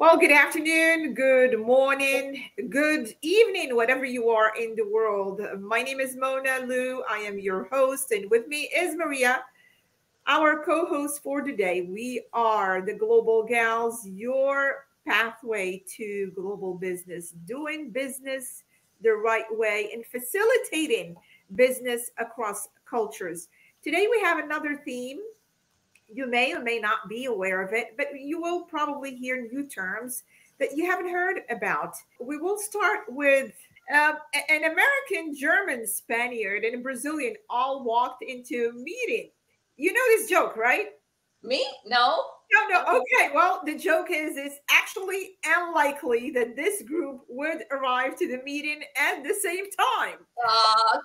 Well, good afternoon, good morning, good evening, whatever you are in the world. My name is Mona Lou. I am your host, and with me is Maria, our co host for today. We are the Global Gals, your pathway to global business, doing business the right way and facilitating business across cultures. Today, we have another theme. You may or may not be aware of it, but you will probably hear new terms that you haven't heard about. We will start with an American, German, Spaniard, and a Brazilian all walked into a meeting. You know this joke, right? Me? No. No. Okay. Well, the joke is it's actually unlikely that this group would arrive to the meeting at the same time. Uh,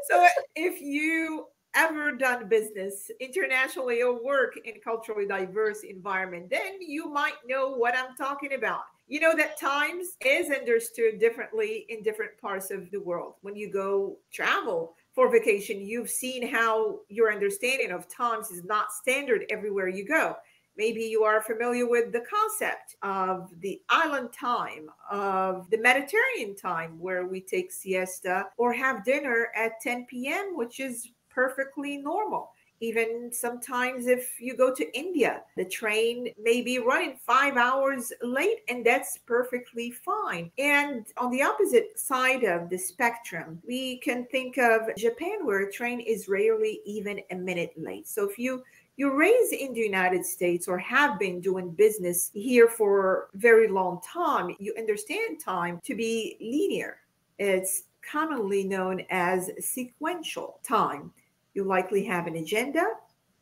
So if you ever done business internationally or work in culturally diverse environment, then you might know what I'm talking about. You know that times is understood differently in different parts of the world. When you go travel for vacation, you've seen how your understanding of times is not standard everywhere you go. Maybe you are familiar with the concept of the island time, of the Mediterranean time, where we take siesta or have dinner at 10 p.m., which is perfectly normal. Even sometimes, if you go to India, the train may be running 5 hours late, and that's perfectly fine. And on the opposite side of the spectrum, we can think of Japan, where a train is rarely even a minute late. So if you're raised in the United States or have been doing business here for a very long time, you understand time to be linear. It's commonly known as sequential time. You likely have an agenda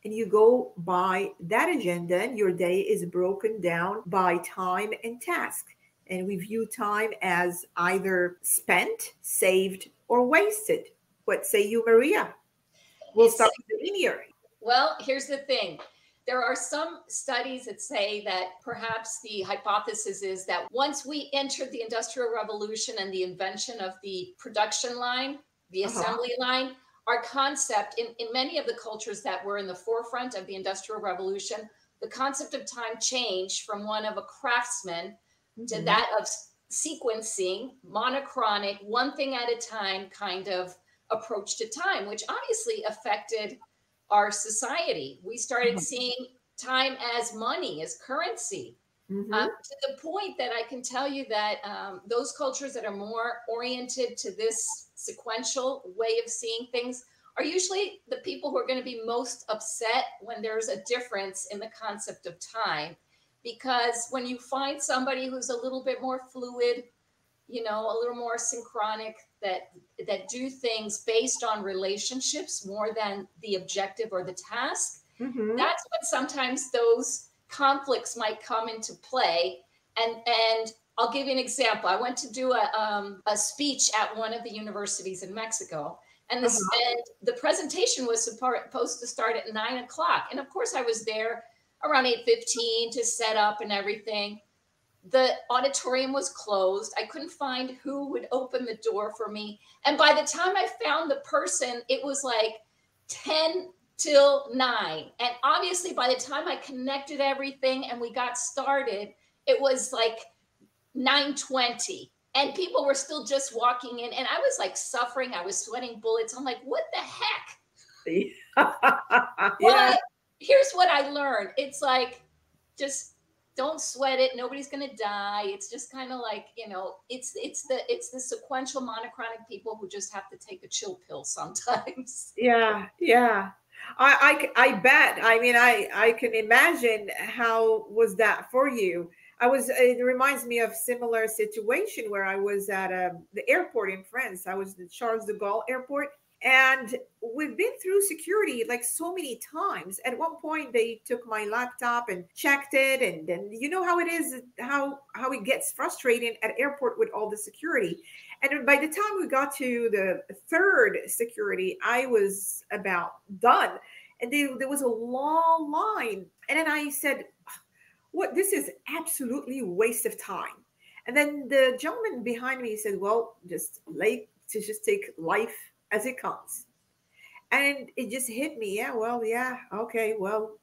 and you go by that agenda, and your day is broken down by time and task. And we view time as either spent, saved, or wasted. What say you, Maria? We'll it's start with the linear. well, here's the thing. There are some studies that say that perhaps the hypothesis is that once we entered the Industrial Revolution and the invention of the production line, the Uh-huh. assembly line, our concept in many of the cultures that were in the forefront of the Industrial Revolution, the concept of time changed from one of a craftsman to Mhm. that of sequencing, monochronic, one thing at a time kind of approach to time, which obviously affected our society. We started Uh-huh. seeing time as money, as currency, Mhm. to the point that I can tell you that those cultures that are more oriented to this sequential way of seeing things are usually the people who are going to be most upset when there's a difference in the concept of time. Because when you find somebody who's a little bit more fluid, a little more synchronic, that do things based on relationships more than the objective or the task, Mhm. that's when sometimes those conflicts might come into play. And I'll give you an example. I went to do a speech at one of the universities in Mexico, and this Uh-huh. and the presentation was supposed to start at 9 o'clock, and of course I was there around 8:15 to set up and everything. The auditorium was closed. I couldn't find who would open the door for me. And by the time I found the person, it was like 10 till 9. And obviously, by the time I connected everything and we got started, it was like 9:20. And people were still just walking in. And I was like suffering. I was sweating bullets. I'm like, what the heck? Yeah. But here's what I learned. It's like, just don't sweat it. Nobody's gonna die. It's just kind of like, it's the sequential monochronic people who just have to take a chill pill sometimes. Yeah. Yeah. I bet. I mean, I can imagine how was that for you. It reminds me of similar situation where I was at the airport in France. I was at Charles de Gaulle airport, and we've been through security like so many times. At one point they took my laptop and checked it, and then you know how it is, how it gets frustrating at airport with all the security. And by the time we got to the third security, I was about done. And there was a long line. And then I said, what, this is absolutely waste of time. And then the gentleman behind me said, well, just take life as it comes. And it just hit me. Yeah, well, yeah, okay, well,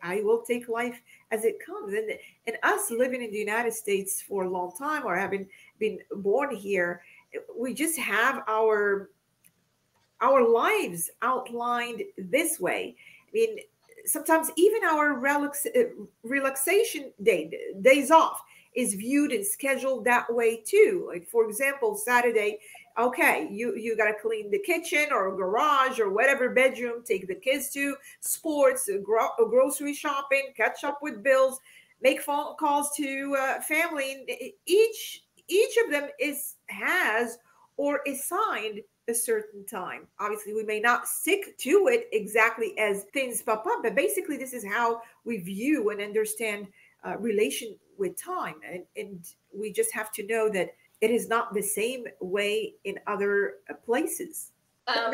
I will take life as it comes. And us living in the United States for a long time, or having been born here, we just have our lives outlined this way. I mean, sometimes even our relaxation days off is viewed and scheduled that way too. Like for example, Saturday, okay, you got to clean the kitchen or garage or whatever bedroom, take the kids to sports, grocery shopping, catch up with bills, make phone calls to family. Each of them has or assigned a certain time. Obviously, we may not stick to it exactly as things pop up, but basically, this is how we view and understand relation with time. And we just have to know that it is not the same way in other places. Um, I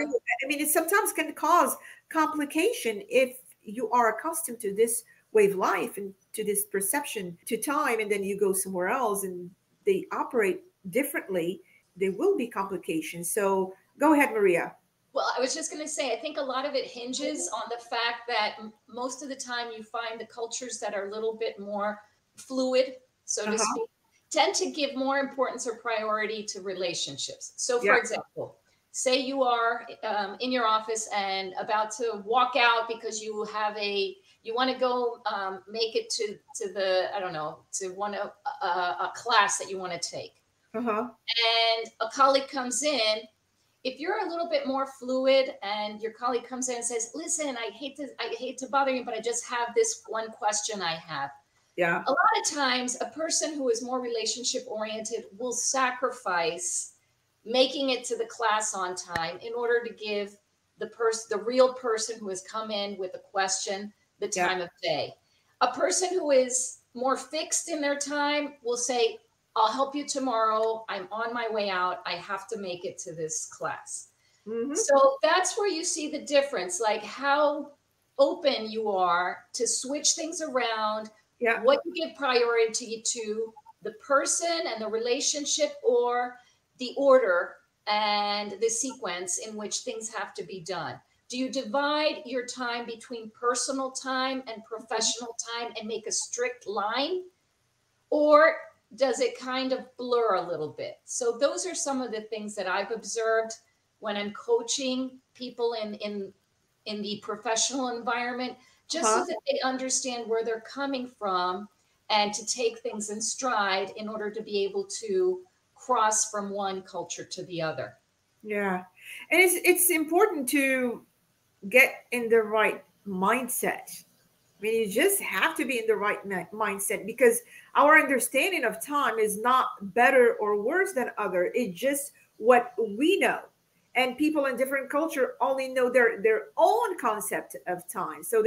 mean, it sometimes can cause complication if you are accustomed to this way of life and to this perception to time, and then you go somewhere else and they operate differently. There will be complications. So go ahead, Maria. well, I was just going to say, I think a lot of it hinges on the fact that most of the time you find the cultures that are a little bit more fluid, so to Uh-huh. speak, tend to give more importance or priority to relationships. So, for Yeah. example, say you are in your office and about to walk out because you want to go make it to the, I don't know, to one of a class that you want to take, Uh-huh. and a colleague comes in. If you're a little bit more fluid and your colleague comes in and says, listen, I hate to bother you, but I just have this one question I have. Yeah. A lot of times a person who is more relationship oriented will sacrifice making it to the class on time in order to give the real person who has come in with a question the Yeah. time of day. A person who is more fixed in their time will say, I'll help you tomorrow, I'm on my way out, I have to make it to this class. Mm-hmm. So that's where you see the difference, like how open you are to switch things around, Yeah. what you give priority to, the person and the relationship, or the order and the sequence in which things have to be done. Do you divide your time between personal time and professional time and make a strict line? Or does it kind of blur a little bit? So those are some of the things that I've observed when I'm coaching people in the professional environment, just so Uh-huh. that they understand where they're coming from and to take things in stride in order to be able to cross from one culture to the other. Yeah. And it's important to get in the right mindset. I mean, you just have to be in the right mindset, because our understanding of time is not better or worse than other. It's just what we know. And people in different culture only know their own concept of time. So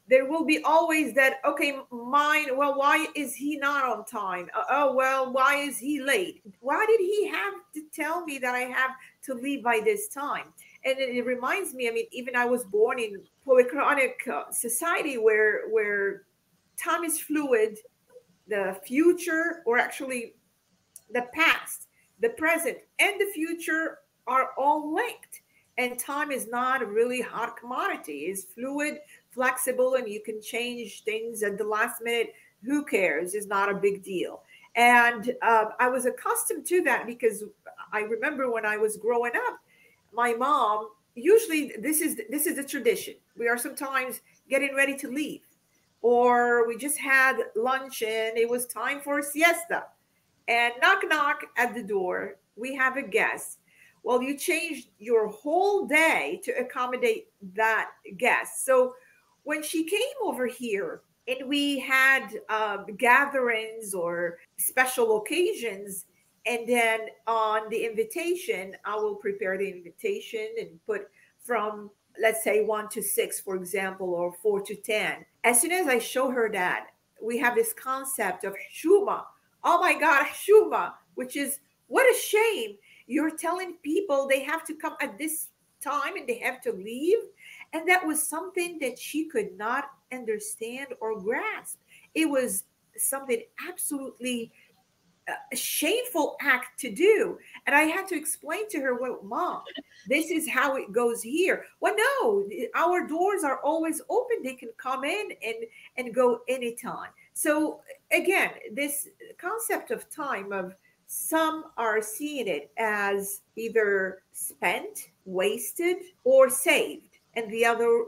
there will be always that, okay, mine, well, why is he not on time? Oh, well, why is he late? Why did he have to tell me that I have to leave by this time? And it reminds me, I mean, even I was born in polychronic society where time is fluid. The future, or actually the past, the present, and the future are all linked. And time is not a really hot commodity. It's fluid, flexible, and you can change things at the last minute. Who cares? It's not a big deal. And I was accustomed to that, because I remember when I was growing up, my mom, usually this is a tradition. We are sometimes getting ready to leave, or we just had lunch and it was time for a siesta, and knock knock at the door, we have a guest. Well, you changed your whole day to accommodate that guest. So when she came over here and we had gatherings or special occasions, and then on the invitation, I will prepare the invitation and put from, let's say, 1 to 6, for example, or 4 to 10. As soon as I show her that, we have this concept of shuma. Oh my God, shuma, which is, what a shame. You're telling people they have to come at this time and they have to leave. And that was something that she could not understand or grasp. It was something absolutely a shameful act to do. And I had to explain to her, well, Mom, this is how it goes here. Well, no, our doors are always open. They can come in and go anytime. So again, this concept of time, of some are seeing it as either spent, wasted, or saved. And the other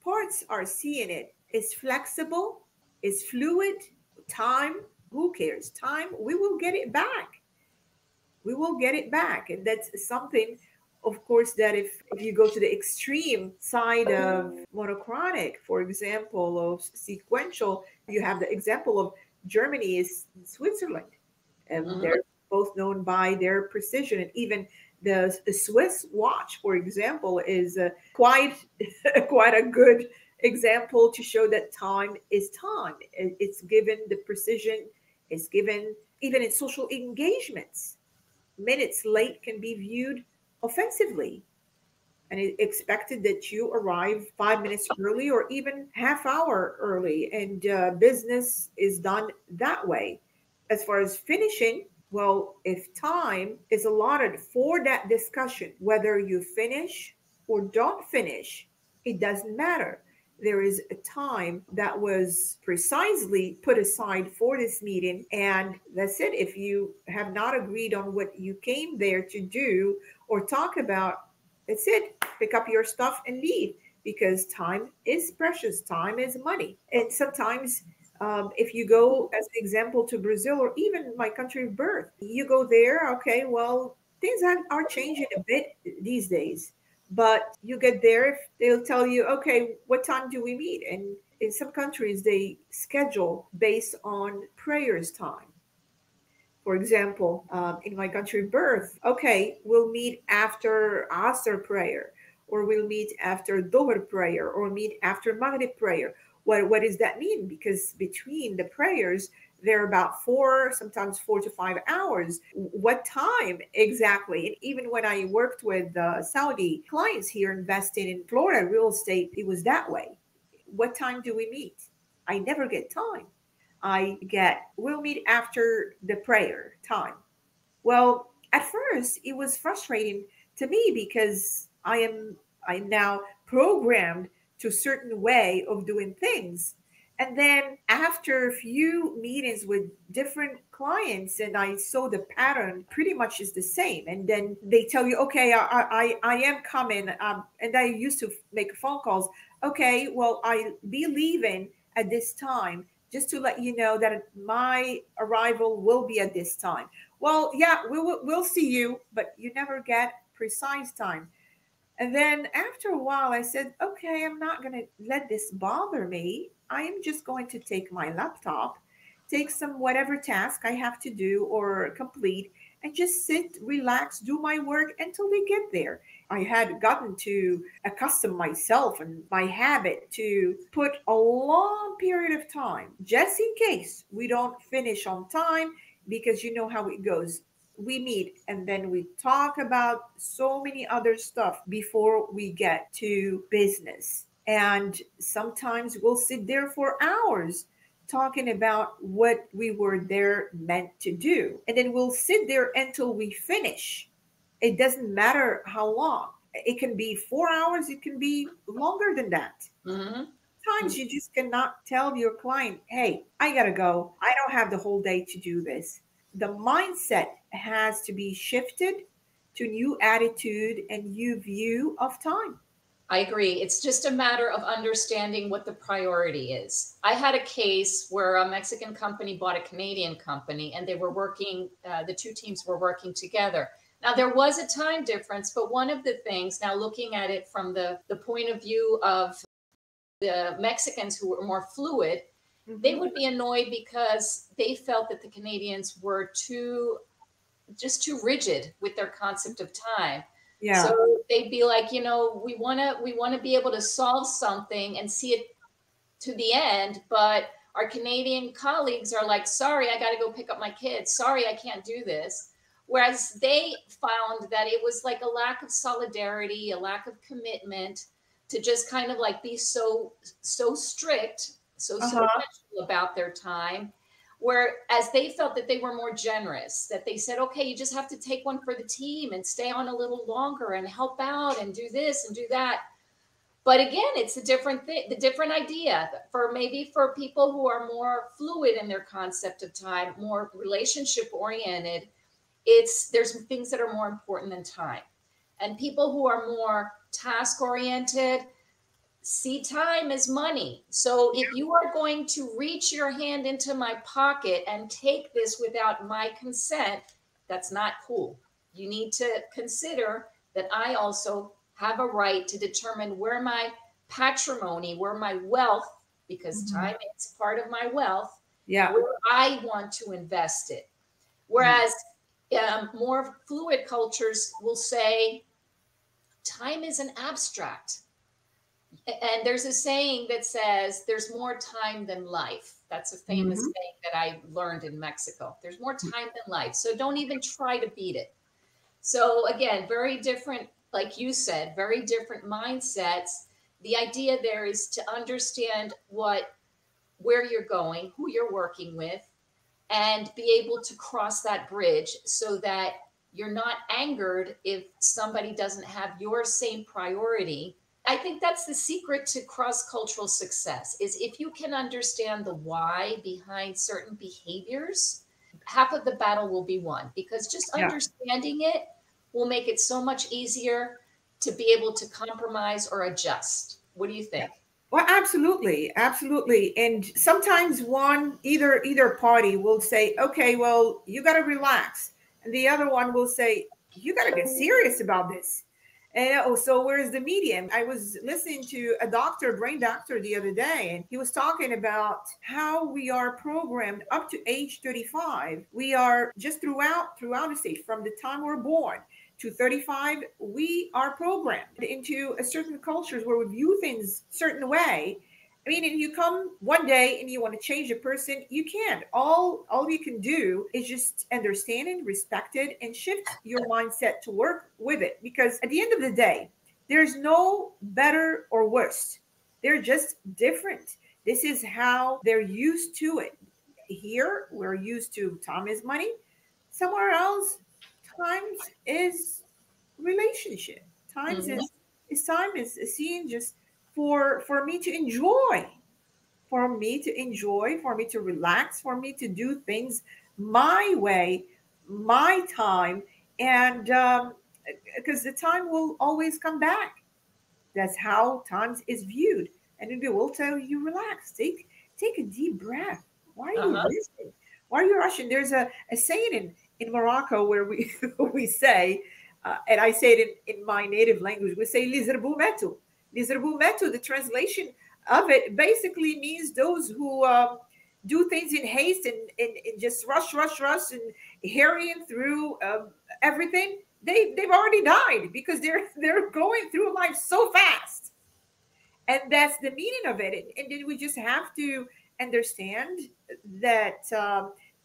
parts are seeing it is flexible, is fluid. Time, who cares? Time, we will get it back. We will get it back. And that's something, of course, that if you go to the extreme side of monochronic, for example, of sequential, you have the example of Germany is Switzerland. And Mhm. they're both known by their precision. And even the Swiss watch, for example, is quite quite a good example to show that time is time. It's given the precision. It's given even in social engagements. Minutes late can be viewed offensively, and it expected that you arrive 5 minutes early or even half hour early, and business is done that way. As far as finishing, well, if time is allotted for that discussion, whether you finish or don't finish, it doesn't matter. There is a time that was precisely put aside for this meeting, and that's it. If you have not agreed on what you came there to do or talk about, that's it. Pick up your stuff and leave, because time is precious. Time is money. And sometimes, if you go, as an example, to Brazil or even my country of birth, you go there, okay, well, things are changing a bit these days. But you get there, they'll tell you, okay, what time do we meet? And in some countries, they schedule based on prayers time. For example, in my country of birth, okay, we'll meet after Asr prayer, or we'll meet after Dhuhr prayer, or meet after Maghrib prayer. What does that mean? Because between the prayers, they're about 4, sometimes 4 to 5 hours. What time exactly? And even when I worked with Saudi clients here investing in Florida real estate, it was that way. What time do we meet? I never get time. I get, we'll meet after the prayer time. Well, at first it was frustrating to me because I'm now programmed to a certain way of doing things. And then after a few meetings with different clients, and I saw the pattern pretty much is the same. And then they tell you, okay, I am coming. And I used to make phone calls. Okay, well, I'll be leaving at this time, just to let you know that my arrival will be at this time. Well, yeah, we'll see you, but you never get precise time. And then after a while, I said, okay, I'm not going to let this bother me. I am just going to take my laptop, take some whatever task I have to do or complete, and just sit, relax, do my work until they get there. I had gotten to accustom myself and my habit to put a long period of time just in case we don't finish on time, because you know how it goes. We meet and then we talk about so many other stuff before we get to business. And sometimes we'll sit there for hours talking about what we were there meant to do. And then we'll sit there until we finish. It doesn't matter how long. It can be 4 hours, it can be longer than that. Mhm. Sometimes you just cannot tell your client, hey, I gotta go. I don't have the whole day to do this. The mindset has to be shifted to new attitude and new view of time. I agree. It's just a matter of understanding what the priority is. I had a case where a Mexican company bought a Canadian company, and they were working, the two teams were working together. Now, there was a time difference, but one of the things, now looking at it from the point of view of the Mexicans who were more fluid, they Mhm. would be annoyed because they felt that the Canadians were too rigid with their concept of time. Yeah. So they'd be like, we want to be able to solve something and see it to the end, but our Canadian colleagues are like, sorry, I got to go pick up my kids. Sorry, I can't do this. Whereas they found that it was like a lack of solidarity, a lack of commitment to just kind of like be so strict, so Uh-huh. special about their time. whereas they felt that they were more generous, that they said, okay, you just have to take one for the team and stay on a little longer and help out and do this and do that. But again, it's a different thing, the different idea for maybe for people who are more fluid in their concept of time, more relationship oriented. There's things that are more important than time. And people who are more task oriented see time as money. So if you are going to reach your hand into my pocket and take this without my consent, that's not cool. You need to consider that I also have a right to determine where my patrimony, where my wealth, because time is part of my wealth, where I want to invest it. Whereas more fluid cultures will say time is an abstract. And there's a saying that says there's more time than life. That's a famous saying that I learned in Mexico. There's more time than life. So don't even try to beat it. So again, very different, like you said, very different mindsets. The idea there is to understand where you're going, who you're working with, and be able to cross that bridge so that you're not angered if somebody doesn't have your same priority. I think that's the secret to cross-cultural success, is if you can understand the why behind certain behaviors, half of the battle will be won, because just understanding it will make it so much easier to be able to compromise or adjust. What do you think? Well, absolutely, absolutely. And sometimes either party will say, okay, well, you got to relax. And the other one will say, you got to get serious about this. And so where's the medium? I was listening to a brain doctor the other day, and he was talking about how we are programmed up to age 35. We are just throughout the stage, from the time we're born to 35, we are programmed into a certain cultures where we view things a certain way. I mean, if you come one day and you want to change a person, you can't. All you can do is just understand it, respect it, and shift your mindset to work with it. Because at the end of the day, there's no better or worse. They're just different. This is how they're used to it. Here, we're used to time is money. Somewhere else, times is relationship. Times is time is seeing just for me to enjoy, for me to relax, for me to do things my way, my time, and because the time will always come back. That's how times is viewed, and then we will tell you relax, take a deep breath. Why are you listening? Why are you rushing? There's a saying in Morocco where we we say, and I say it in my native language, we say "Lizerbu metu." Lizerbu metu, the translation of it basically means those who do things in haste and just rush, and hurrying through everything. They've already died because they're going through life so fast. And that's the meaning of it. And then we just have to understand that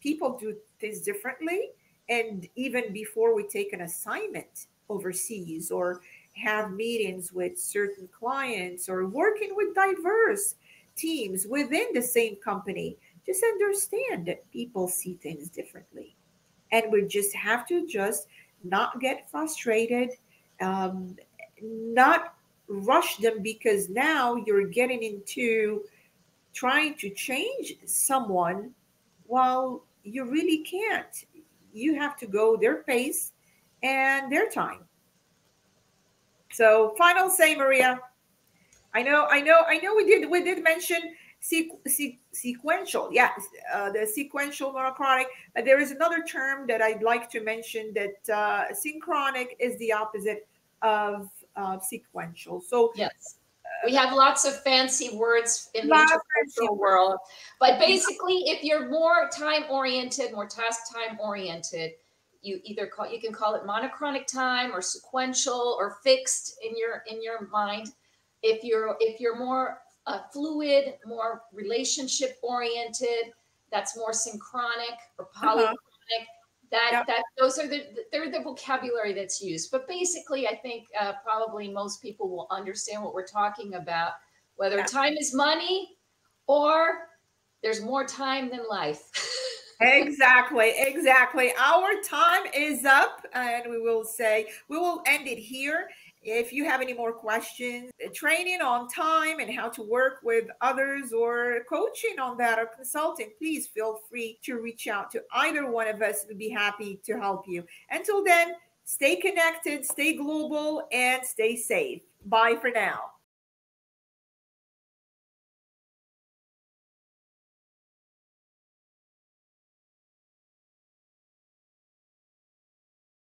people do things differently. And even before we take an assignment overseas or have meetings with certain clients or working with diverse teams within the same company, just understand that people see things differently. And we just have to just not get frustrated, not rush them, because now you're getting into trying to change someone while you really can't. You have to go their pace and their time. So, final say, Maria. I know. We did mention sequential. Yeah, the sequential monochronic. But there is another term that I'd like to mention, that synchronic is the opposite of sequential. So yes, we have lots of fancy words in the intercultural world, but basically, if you're more time oriented, more task time oriented, you can call it monochronic time or sequential or fixed in your mind. If you're more fluid, more relationship oriented, that's more synchronic or polychronic. They're the vocabulary that's used. But basically, I think probably most people will understand what we're talking about, whether time is money or There's more time than life. Exactly, exactly. Our time is up, and we will end it here. If you have any more questions, training on time and how to work with others, or coaching on that, or consulting, please feel free to reach out to either one of us. We'd be happy to help you. Until then, stay connected, stay global, and stay safe. Bye for now.